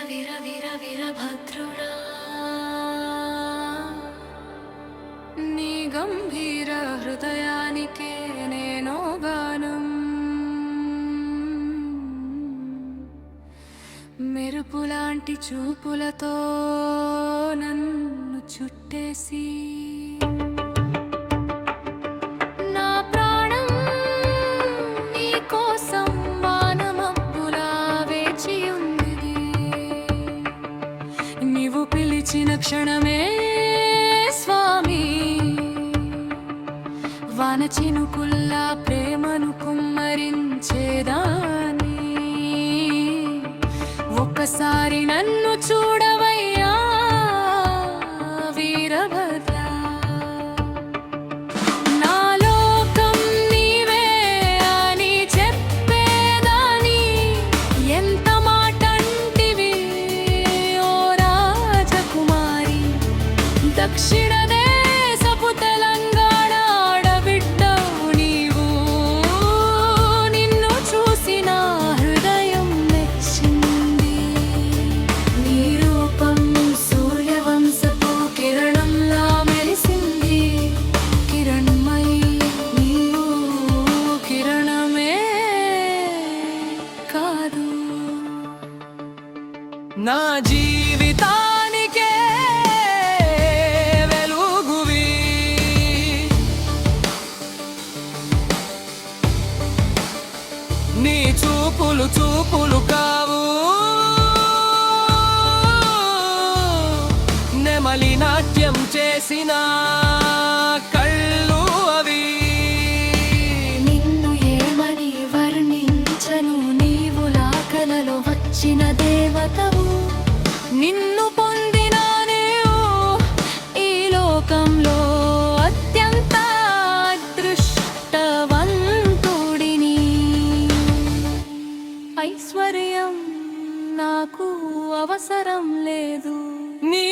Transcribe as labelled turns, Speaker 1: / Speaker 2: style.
Speaker 1: వీర వీర వీరభద్రుడా నీ గంభీర హృదయానికే నేనో గానం మెరుపులాంటి చూపులతో నన్ను చుట్టేసి నా ప్రాణం నీ కోసం వానమబ్బులా వేచి ఉంది నీవు పిలిచిన క్షణమే స్వామి వాన చినుకుల్లా ప్రేమను కుమ్మరించేదాన్ని ఒక్కసారి నన్ను చూడవయ్యా వీరభద్ర నా లోకం నీవే అని చెప్పేదాని ఎంత మాటంటివి ఓ రాజకుమారి దక్షిణ దేశపు తెలంగాణ ఆడబిడ్డవు నీవు నిన్ను చూసి నా హృదయం మెచ్చింది నీ రూపం సూర్యవంశపు కిరణంలా మెరిసింది కిరణమై నీవు కిరణమే కాదు
Speaker 2: నా జీవితానికే వెలుగువి నీ చూపులు చూపులు కావు నెమలి నాట్యం చేసిన కళ్ళు అవి
Speaker 1: నిన్ను ఏమని వర్ణించను నీవు నా కలలో వచ్చిన దేవతవు నిన్ను పొందిన నీవు ఈ లోకంలో అత్యంత అదృష్టవంతుడిని ఐశ్వర్యం నాకు అవసరం లేదు
Speaker 2: నీ